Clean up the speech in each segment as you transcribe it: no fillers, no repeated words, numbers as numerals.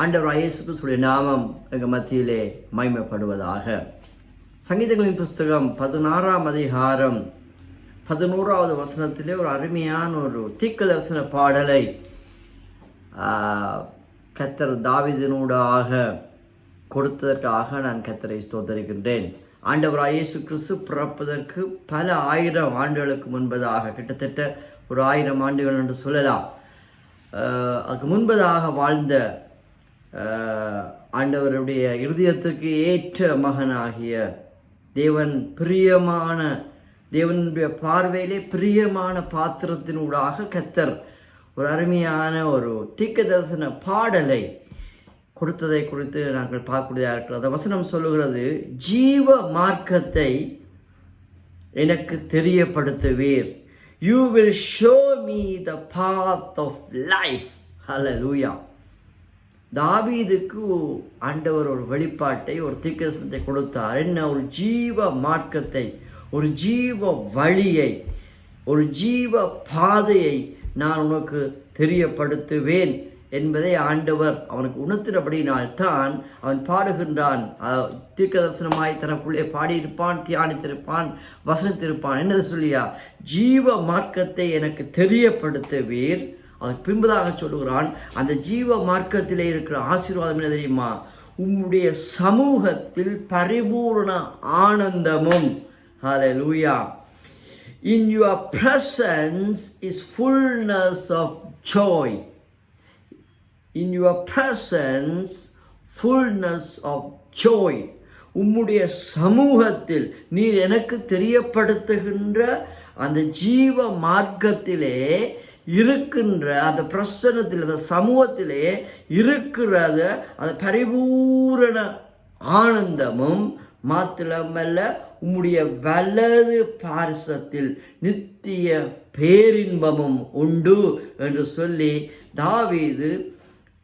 ஆண்டவராகிய இயேசு கிறிஸ்துவின் நாமம் எங்கள் மத்தியிலே மகிமைப்படுவதாக. சங்கீதங்களின் புஸ்தகம் 16ஆம் அதிகாரம் 11வது வசனத்திலே ஒரு அருமையான ஒரு தீர்க்கதரிசன பாடலை கர்த்தர் தாவீதினூடாக கொடுத்ததற்காக நான் கர்த்தரை ஸ்தோத்தரிக்கின்றேன். ஆண்டவராகிய இயேசு கிறிஸ்து பிறப்பதற்கு பல ஆயிரம் ஆண்டுகளுக்கு முன்பதாக, கிட்டத்தட்ட ஒரு 1000 ஆண்டுகள் என்று சொல்லலாம், அதுக்கு முன்பதாக வாழ்ந்த ஆண்டவருடைய இருதயத்துக்கு ஏற்ற மகனாகிய தேவனுடைய பார்வையிலே பிரியமான பாத்திரத்தினூடாக கர்த்தர் ஒரு அருமையான ஒரு தீர்க்கதரிசன பாடலை கொடுத்ததை குறித்து நாங்கள் பார்க்கக்கூடியதாக இருக்கிறோம். அந்த வசனம் சொல்லுகிறது, ஜீவ மார்க்கத்தை எனக்கு தெரியப்படுத்துவீர். You will show me the path of life. Hallelujah. தாவீதுக்கு ஆண்டவர் ஒரு வெளிப்பாட்டை, ஒரு தீர்க்கதரிசனத்தை கொடுத்தார். என்ன? ஒரு ஜீவ மார்க்கத்தை, ஒரு ஜீவ வழியை, ஒரு ஜீவ பாதையை நான் உனக்கு தெரியப்படுத்துவேன் என்பதை ஆண்டவர் அவனுக்கு உணர்த்தினபடினால்தான் அவன் பாடுகின்றான். தீர்க்கதரிசனமாய் தனக்குள்ளே பாடியிருப்பான், தியானித்திருப்பான், வசனித்திருப்பான். என்னது சொல்லியா? ஜீவ மார்க்கத்தை எனக்கு தெரியப்படுத்துவீர். அதுக்கு பின்பதாக சொல்லுகிறான், அந்த ஜீவ மார்க்கத்திலே இருக்கிற ஆசீர்வாதம் என்ன தெரியுமா? உம்முடைய சமூகத்தில் பரிபூர்ண ஆனந்தமும். ஹல்லேலூயா. In your presence is fullness of joy. In your presence fullness of joy. உம்முடைய சமூகத்தில் நீர் எனக்கு தெரியப்படுத்துகின்ற அந்த ஜீவ மார்க்கத்திலே இருக்கின்ற அந்த பிரசன்னத்தில், அந்த சமூகத்திலே இருக்கிறத அந்த பரிபூரண ஆனந்தமும் மாத்திரமல்ல, உம்முடைய வலது பாரிசத்தில் நித்திய பேரின்பமும் உண்டு என்று சொல்லி தாவீது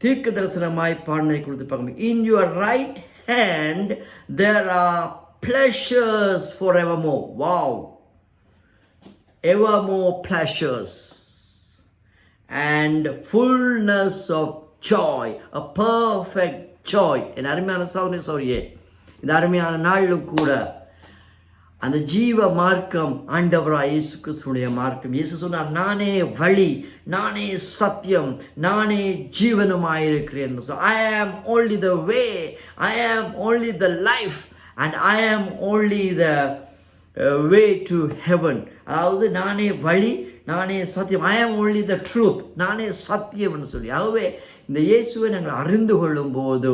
தீர்க்க தரிசனமாய் பாடலை கொடுத்து பார்க்கணும். In your right hand there are pleasures forevermore. Wow. Evermore pleasures and fullness of joy, a perfect joy. என் அருமையான சௌரியே, இந்த அருமையான நாளிலும் கூட அந்த ஜீவ மார்க்கம் ஆண்டவராகிய இயேசு கிறிஸ்துவினுடைய மார்க்கம். இயேசு சொன்னார், நானே வழி, நானே சத்தியம், நானே ஜீவனுமாயிருக்கிறேன். So I am only the way, I am only the life, and I am only the way to heaven. அதாவது நானே வழி, நானே சத்தியம், I am only the truth, நானே சத்தியம் என்று சொல்லி. ஆகவே இந்த இயேசுவை நாங்கள் அறிந்து கொள்ளும் போது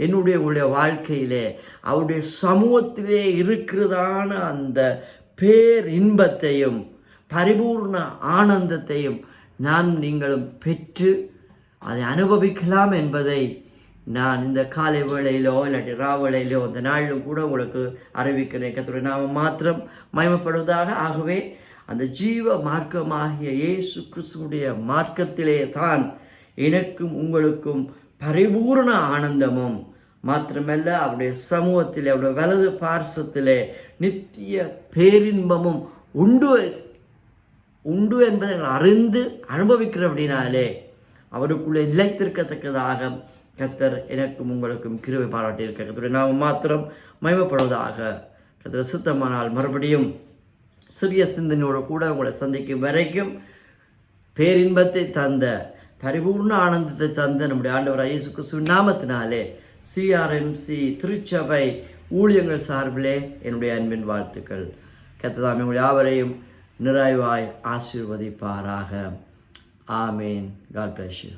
உங்களுடைய வாழ்க்கையிலே அவருடைய சமூகத்திலே இருக்கிறதான அந்த பேர் இன்பத்தையும் பரிபூர்ண ஆனந்தத்தையும் நீங்களும் பெற்று அதை அனுபவிக்கலாம் என்பதை நான் இந்த காலை வேளையிலோ இல்லாட்டி ராவேளையிலோ அந்த நாளிலும் கூட உங்களுக்கு அறிவிக்கிறேன். கர்த்தருடைய நாமம் மாத்திரம் மகிமைப்படுவதாக. ஆகவே அந்த ஜீவ மார்க்கமாகிய இயேசு கிறிஸ்துவுடைய மார்க்கத்திலே தான் எனக்கும் உங்களுக்கும் பரிபூர்ண ஆனந்தமும் மாத்திரமல்ல, அவருடைய சமூகத்திலே, அவருடைய வலது பார்சத்திலே நித்திய பேரின்பமும் உண்டு என்பதை அறிந்து அனுபவிக்கிறபடினாலே அவருக்குள்ளே நிலைத்திருக்கத்தக்கதாக கர்த்தர் எனக்கும் உங்களுக்கும் கிருபை பாராட்டியிருக்க. கர்த்தருடைய நாமம் மாத்திரம் மகிமைப்படுவதாக. கர்த்தர் சித்தமானால் மறுபடியும் சிறிய சிந்தனையோடு கூட உங்களை சந்திக்கும் வரைக்கும் பேரின்பத்தை தந்த, பரிபூர்ண ஆனந்தத்தை தந்த நம்முடைய ஆண்டவராகிய இயேசு கிறிஸ்துவின் நாமத்தினாலே CRMC திருச்சபை ஊழியங்கள் சார்பிலே என்னுடைய அன்பின் வாழ்த்துக்கள். கர்த்தர் தாமே உங்கள் யாவரையும் நிறைவாய் ஆசீர்வதிப்பாராக. ஆமேன். God bless you.